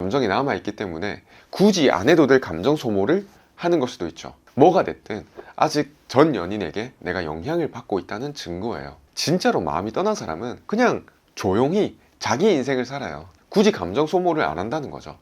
감정이 남아있기 때문에 굳이 안 해도 될 감정 소모를 하는 걸 수도 있죠. 뭐가 됐든 아직 전 연인에게 내가 영향을 받고 있다는 증거예요. 진짜로 마음이 떠난 사람은 그냥 조용히 자기 인생을 살아요. 굳이 감정 소모를 안 한다는 거죠.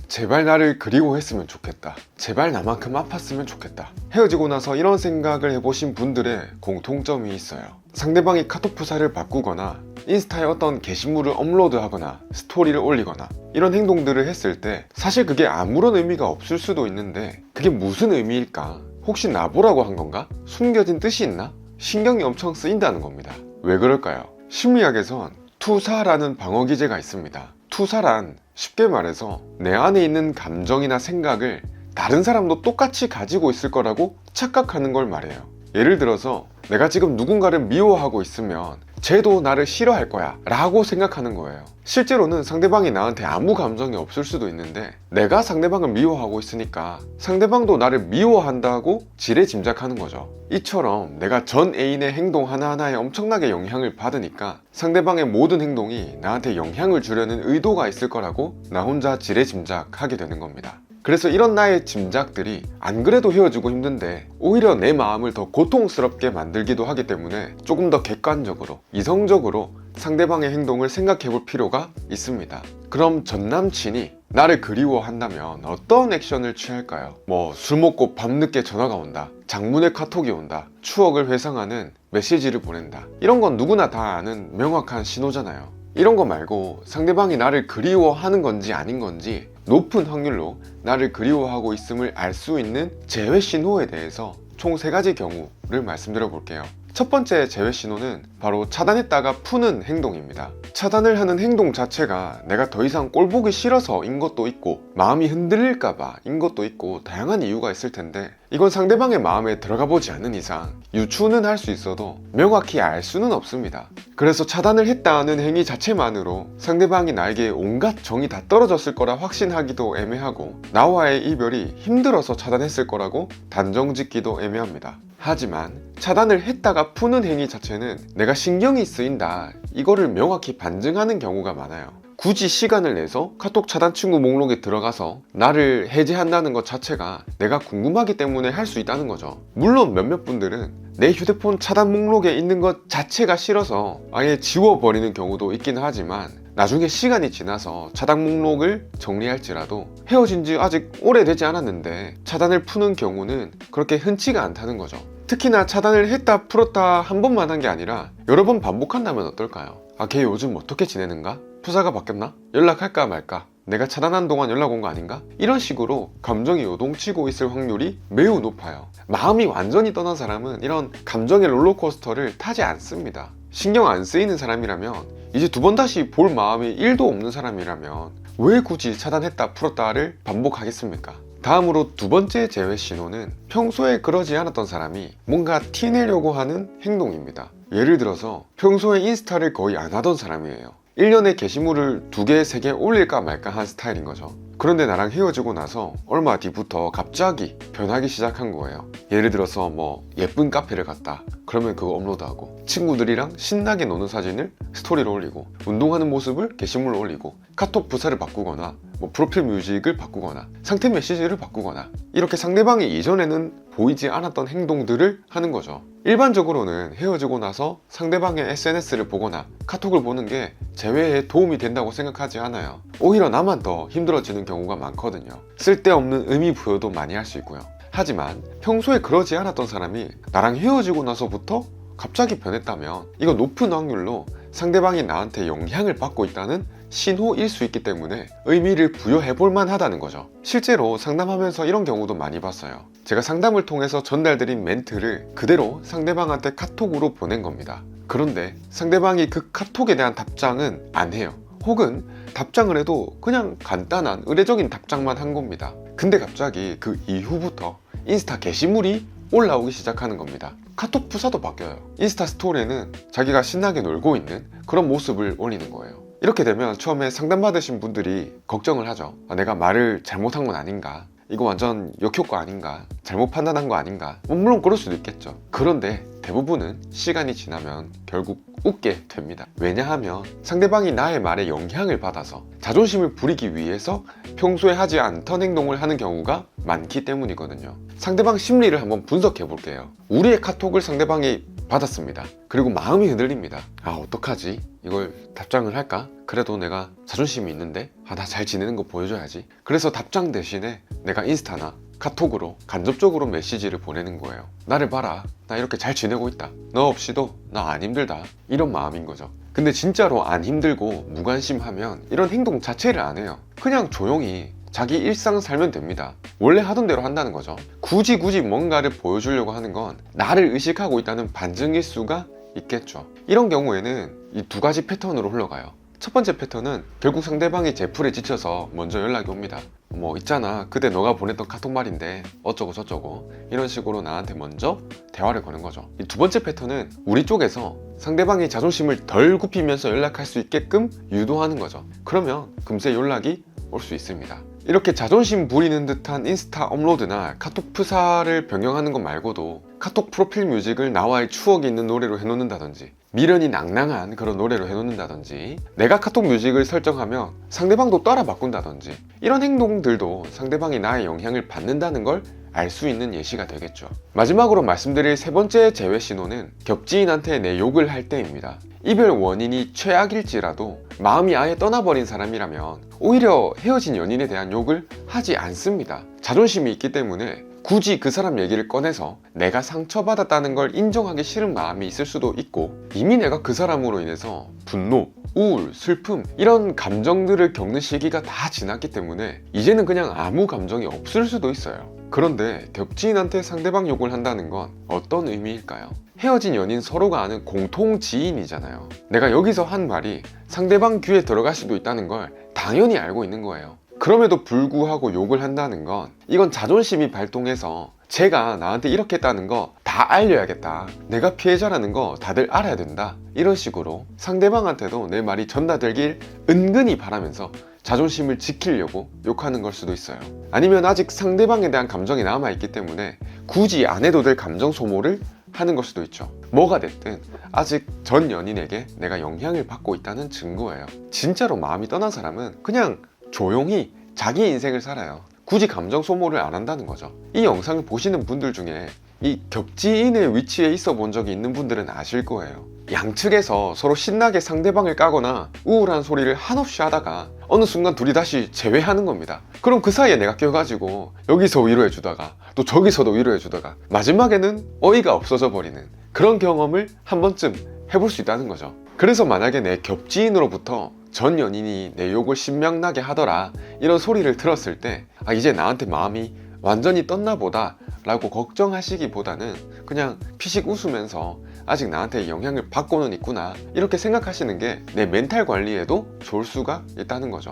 제발 나를 그리워했으면 좋겠다. 제발 나만큼 아팠으면 좋겠다. 헤어지고 나서 이런 생각을 해보신 분들의 공통점이 있어요. 상대방이 카톡 프사를 바꾸거나 인스타에 어떤 게시물을 업로드하거나 스토리를 올리거나 이런 행동들을 했을 때 사실 그게 아무런 의미가 없을 수도 있는데 그게 무슨 의미일까? 혹시 나보라고 한 건가? 숨겨진 뜻이 있나? 신경이 엄청 쓰인다는 겁니다. 왜 그럴까요? 심리학에선 투사라는 방어 기제가 있습니다. 투사란 쉽게 말해서 내 안에 있는 감정이나 생각을 다른 사람도 똑같이 가지고 있을 거라고 착각하는 걸 말해요. 예를 들어서 내가 지금 누군가를 미워하고 있으면 쟤도 나를 싫어할 거야 라고 생각하는 거예요. 실제로는 상대방이 나한테 아무 감정이 없을 수도 있는데 내가 상대방을 미워하고 있으니까 상대방도 나를 미워한다고 지레짐작하는 거죠. 이처럼 내가 전 애인의 행동 하나하나에 엄청나게 영향을 받으니까 상대방의 모든 행동이 나한테 영향을 주려는 의도가 있을 거라고 나 혼자 지레짐작하게 되는 겁니다. 그래서 이런 나의 짐작들이 안 그래도 헤어지고 힘든데 오히려 내 마음을 더 고통스럽게 만들기도 하기 때문에 조금 더 객관적으로 이성적으로 상대방의 행동을 생각해 볼 필요가 있습니다. 그럼 전 남친이 나를 그리워한다면 어떤 액션을 취할까요? 술 먹고 밤늦게 전화가 온다, 장문의 카톡이 온다, 추억을 회상하는 메시지를 보낸다. 이런 건 누구나 다 아는 명확한 신호잖아요. 이런 거 말고 상대방이 나를 그리워하는 건지 아닌 건지 높은 확률로 나를 그리워하고 있음을 알 수 있는 제외 신호에 대해서 총 3가지 경우를 말씀드려 볼게요. 첫 번째 제외 신호는 바로 차단했다가 푸는 행동입니다. 차단을 하는 행동 자체가 내가 더 이상 꼴 보기 싫어서인 것도 있고 마음이 흔들릴까봐 인 것도 있고 다양한 이유가 있을 텐데 이건 상대방의 마음에 들어가 보지 않는 이상 유추는 할 수 있어도 명확히 알 수는 없습니다. 그래서 차단을 했다는 행위 자체만으로 상대방이 나에게 온갖 정이 다 떨어졌을 거라 확신하기도 애매하고 나와의 이별이 힘들어서 차단했을 거라고 단정 짓기도 애매합니다. 하지만 차단을 했다가 푸는 행위 자체는 내가 신경이 쓰인다 이거를 명확히 반증하는 경우가 많아요. 굳이 시간을 내서 카톡 차단 친구 목록에 들어가서 나를 해제한다는 것 자체가 내가 궁금하기 때문에 할 수 있다는 거죠. 물론 몇몇 분들은 내 휴대폰 차단 목록에 있는 것 자체가 싫어서 아예 지워버리는 경우도 있긴 하지만 나중에 시간이 지나서 차단 목록을 정리할지라도 헤어진 지 아직 오래되지 않았는데 차단을 푸는 경우는 그렇게 흔치가 않다는 거죠. 특히나 차단을 했다 풀었다 한 번만 한 게 아니라 여러 번 반복한다면 어떨까요? 걔 요즘 어떻게 지내는가? 프사가 바뀌었나? 연락할까 말까? 내가 차단한 동안 연락 온 거 아닌가? 이런 식으로 감정이 요동치고 있을 확률이 매우 높아요. 마음이 완전히 떠난 사람은 이런 감정의 롤러코스터를 타지 않습니다. 신경 안 쓰이는 사람이라면 이제 2번 다시 볼 마음이 1도 없는 사람이라면 왜 굳이 차단했다 풀었다를 반복하겠습니까? 다음으로 2번째 제외 신호는 평소에 그러지 않았던 사람이 뭔가 티내려고 하는 행동입니다. 예를 들어서 평소에 인스타를 거의 안 하던 사람이에요. 1년에 게시물을 2개, 3개 올릴까 말까 한 스타일인 거죠. 그런데 나랑 헤어지고 나서 얼마 뒤부터 갑자기 변하기 시작한 거예요. 예를 들어서 예쁜 카페를 갔다 그러면 그거 업로드하고 친구들이랑 신나게 노는 사진을 스토리로 올리고 운동하는 모습을 게시물로 올리고 카톡 부사를 바꾸거나 프로필 뮤직을 바꾸거나 상태 메시지를 바꾸거나 이렇게 상대방이 이전에는 보이지 않았던 행동들을 하는 거죠. 일반적으로는 헤어지고 나서 상대방의 SNS를 보거나 카톡을 보는 게 재회에 도움이 된다고 생각하지 않아요. 오히려 나만 더 힘들어지는 경우가 많거든요. 쓸데없는 의미 부여도 많이 할 수 있고요. 하지만 평소에 그러지 않았던 사람이 나랑 헤어지고 나서부터 갑자기 변했다면 이거 높은 확률로 상대방이 나한테 영향을 받고 있다는 신호일 수 있기 때문에 의미를 부여해 볼 만하다는 거죠. 실제로 상담하면서 이런 경우도 많이 봤어요. 제가 상담을 통해서 전달드린 멘트를 그대로 상대방한테 카톡으로 보낸 겁니다. 그런데 상대방이 그 카톡에 대한 답장은 안 해요. 혹은 답장을 해도 그냥 간단한 의례적인 답장만 한 겁니다. 근데 갑자기 그 이후부터 인스타 게시물이 올라오기 시작하는 겁니다. 카톡 프사도 바뀌어요. 인스타 스토리에는 자기가 신나게 놀고 있는 그런 모습을 올리는 거예요. 이렇게 되면 처음에 상담받으신 분들이 걱정을 하죠. 내가 말을 잘못한 건 아닌가? 이거 완전 역효과 아닌가, 잘못 판단한 거 아닌가, 물론 그럴 수도 있겠죠. 그런데 대부분은 시간이 지나면 결국 웃게 됩니다. 왜냐하면 상대방이 나의 말에 영향을 받아서 자존심을 부리기 위해서 평소에 하지 않던 행동을 하는 경우가 많기 때문이거든요. 상대방 심리를 한번 분석해 볼게요. 우리의 카톡을 상대방이 받았습니다. 그리고 마음이 흔들립니다. 아, 어떡하지? 이걸 답장을 할까? 그래도 내가 자존심이 있는데 나 잘 지내는 거 보여줘야지. 그래서 답장 대신에 내가 인스타나 카톡으로 간접적으로 메시지를 보내는 거예요. 나를 봐라, 나 이렇게 잘 지내고 있다, 너 없이도 나 안 힘들다, 이런 마음인 거죠. 근데 진짜로 안 힘들고 무관심하면 이런 행동 자체를 안 해요. 그냥 조용히 자기 일상 살면 됩니다. 원래 하던 대로 한다는 거죠. 굳이 뭔가를 보여주려고 하는 건 나를 의식하고 있다는 반증일 수가 있겠죠. 이런 경우에는 이 두 가지 패턴으로 흘러가요. 첫 번째 패턴은 결국 상대방이 제풀에 지쳐서 먼저 연락이 옵니다. 뭐 있잖아, 그때 너가 보냈던 카톡 말인데 어쩌고 저쩌고, 이런 식으로 나한테 먼저 대화를 거는 거죠. 이 두 번째 패턴은 우리 쪽에서 상대방의 자존심을 덜 굽히면서 연락할 수 있게끔 유도하는 거죠. 그러면 금세 연락이 올 수 있습니다. 이렇게 자존심 부리는 듯한 인스타 업로드나 카톡 프사를 변경하는 것 말고도 카톡 프로필 뮤직을 나와의 추억이 있는 노래로 해놓는다든지, 미련이 낭낭한 그런 노래로 해놓는다든지, 내가 카톡 뮤직을 설정하면 상대방도 따라 바꾼다든지, 이런 행동들도 상대방이 나의 영향을 받는다는 걸 알 수 있는 예시가 되겠죠. 마지막으로 말씀드릴 세 번째 제외 신호는 겹지인한테 내 욕을 할 때입니다. 이별 원인이 최악일지라도 마음이 아예 떠나버린 사람이라면 오히려 헤어진 연인에 대한 욕을 하지 않습니다. 자존심이 있기 때문에 굳이 그 사람 얘기를 꺼내서 내가 상처받았다는 걸 인정하기 싫은 마음이 있을 수도 있고, 이미 내가 그 사람으로 인해서 분노, 우울, 슬픔, 이런 감정들을 겪는 시기가 다 지났기 때문에 이제는 그냥 아무 감정이 없을 수도 있어요. 그런데 겹지인한테 상대방 욕을 한다는 건 어떤 의미일까요? 헤어진 연인 서로가 아는 공통 지인이잖아요. 내가 여기서 한 말이 상대방 귀에 들어갈 수도 있다는 걸 당연히 알고 있는 거예요. 그럼에도 불구하고 욕을 한다는 건 이건 자존심이 발동해서 쟤가 나한테 이렇게 했다는 거 다 알려야겠다, 내가 피해자라는 거 다들 알아야 된다, 이런 식으로 상대방한테도 내 말이 전달되길 은근히 바라면서 자존심을 지키려고 욕하는 걸 수도 있어요. 아니면 아직 상대방에 대한 감정이 남아있기 때문에 굳이 안 해도 될 감정 소모를 하는 걸 수도 있죠. 뭐가 됐든 아직 전 연인에게 내가 영향을 받고 있다는 증거예요. 진짜로 마음이 떠난 사람은 그냥 조용히 자기 인생을 살아요. 굳이 감정 소모를 안 한다는 거죠. 이 영상을 보시는 분들 중에 이 겹지인의 위치에 있어 본 적이 있는 분들은 아실 거예요. 양측에서 서로 신나게 상대방을 까거나 우울한 소리를 한없이 하다가 어느 순간 둘이 다시 재회하는 겁니다. 그럼 그 사이에 내가 껴가지고 여기서 위로해주다가 또 저기서도 위로해주다가 마지막에는 어이가 없어져 버리는 그런 경험을 한 번쯤 해볼 수 있다는 거죠. 그래서 만약에 내 겹지인으로부터 전 연인이 내 욕을 신명나게 하더라, 이런 소리를 들었을 때 이제 나한테 마음이 완전히 떴나 보다 라고 걱정하시기보다는 그냥 피식 웃으면서 아직 나한테 영향을 받고는 있구나, 이렇게 생각하시는 게 내 멘탈 관리에도 좋을 수가 있다는 거죠.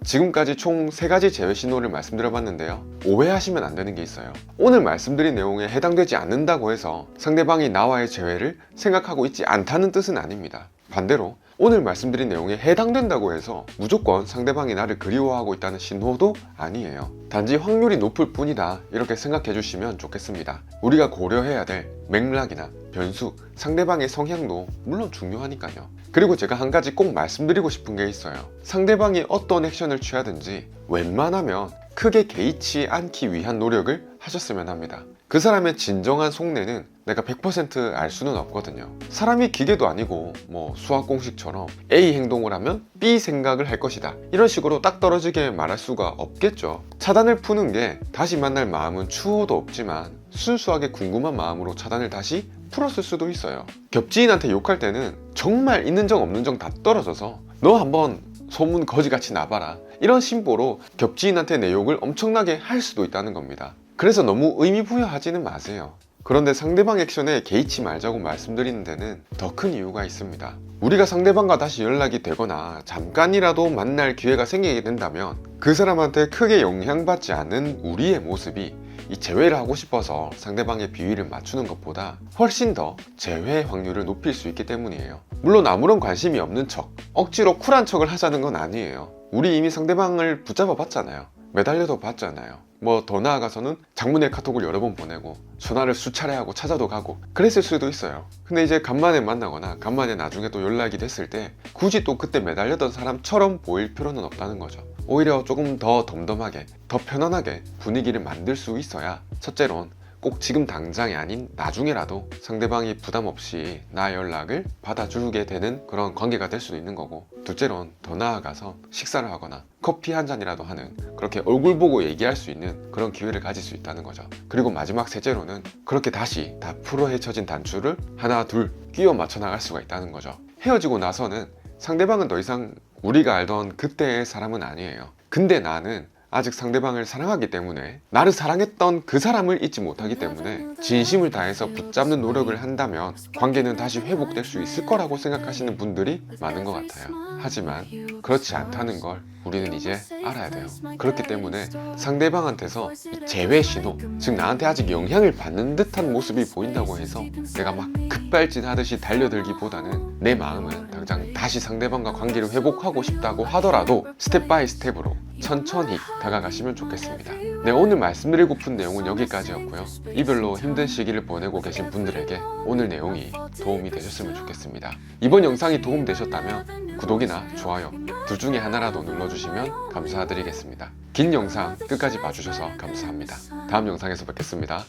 지금까지 총 3가지 제외 신호를 말씀드려봤는데요. 오해하시면 안 되는 게 있어요. 오늘 말씀드린 내용에 해당되지 않는다고 해서 상대방이 나와의 제외를 생각하고 있지 않다는 뜻은 아닙니다. 반대로 오늘 말씀드린 내용에 해당된다고 해서 무조건 상대방이 나를 그리워하고 있다는 신호도 아니에요. 단지 확률이 높을 뿐이다, 이렇게 생각해 주시면 좋겠습니다. 우리가 고려해야 될 맥락이나 변수, 상대방의 성향도 물론 중요하니까요. 그리고 제가 한 가지 꼭 말씀드리고 싶은 게 있어요. 상대방이 어떤 액션을 취하든지 웬만하면 크게 개의치 않기 위한 노력을 하셨으면 합니다. 그 사람의 진정한 속내는 내가 100% 알 수는 없거든요. 사람이 기계도 아니고 뭐 수학 공식처럼 A 행동을 하면 B 생각을 할 것이다, 이런 식으로 딱 떨어지게 말할 수가 없겠죠. 차단을 푸는 게 다시 만날 마음은 추호도 없지만 순수하게 궁금한 마음으로 차단을 다시 풀었을 수도 있어요. 겹지인한테 욕할 때는 정말 있는 정 없는 정 다 떨어져서 너 한번 소문 거지같이 나봐라, 이런 심보로 겹지인한테 내 욕을 엄청나게 할 수도 있다는 겁니다. 그래서 너무 의미 부여하지는 마세요. 그런데 상대방 액션에 개의치 말자고 말씀드리는 데는 더 큰 이유가 있습니다. 우리가 상대방과 다시 연락이 되거나 잠깐이라도 만날 기회가 생기게 된다면 그 사람한테 크게 영향받지 않는 우리의 모습이 이 재회를 하고 싶어서 상대방의 비위를 맞추는 것보다 훨씬 더 재회 확률을 높일 수 있기 때문이에요. 물론 아무런 관심이 없는 척, 억지로 쿨한 척을 하자는 건 아니에요. 우리 이미 상대방을 붙잡아 봤잖아요. 매달려도 봤잖아요. 뭐 더 나아가서는 장문의 카톡을 여러 번 보내고 전화를 수차례 하고 찾아도 가고 그랬을 수도 있어요. 근데 이제 간만에 만나거나 간만에 나중에 또 연락이 됐을 때 굳이 또 그때 매달렸던 사람처럼 보일 필요는 없다는 거죠. 오히려 조금 더 덤덤하게, 더 편안하게 분위기를 만들 수 있어야 첫째론 꼭 지금 당장이 아닌 나중에라도 상대방이 부담 없이 나 연락을 받아주게 되는 그런 관계가 될 수도 있는 거고, 둘째론 더 나아가서 식사를 하거나 커피 한 잔이라도 하는, 그렇게 얼굴 보고 얘기할 수 있는 그런 기회를 가질 수 있다는 거죠. 그리고 마지막 셋째로는 그렇게 다시 다 풀어 헤쳐진 단추를 하나 둘 끼워 맞춰 나갈 수가 있다는 거죠. 헤어지고 나서는 상대방은 더 이상 우리가 알던 그때의 사람은 아니에요. 근데 나는 아직 상대방을 사랑하기 때문에, 나를 사랑했던 그 사람을 잊지 못하기 때문에 진심을 다해서 붙잡는 노력을 한다면 관계는 다시 회복될 수 있을 거라고 생각하시는 분들이 많은 것 같아요. 하지만 그렇지 않다는 걸 우리는 이제 알아야 돼요. 그렇기 때문에 상대방한테서 이 제외 신호, 즉 나한테 아직 영향을 받는 듯한 모습이 보인다고 해서 내가 막 급발진하듯이 달려들기보다는 내 마음은 당장 다시 상대방과 관계를 회복하고 싶다고 하더라도 스텝 바이 스텝으로 천천히 다가가시면 좋겠습니다. 네, 오늘 말씀드리고픈 내용은 여기까지였고요. 이별로 힘든 시기를 보내고 계신 분들에게 오늘 내용이 도움이 되셨으면 좋겠습니다. 이번 영상이 도움되셨다면 구독이나 좋아요 둘 중에 하나라도 눌러주시면 감사드리겠습니다. 긴 영상 끝까지 봐주셔서 감사합니다. 다음 영상에서 뵙겠습니다.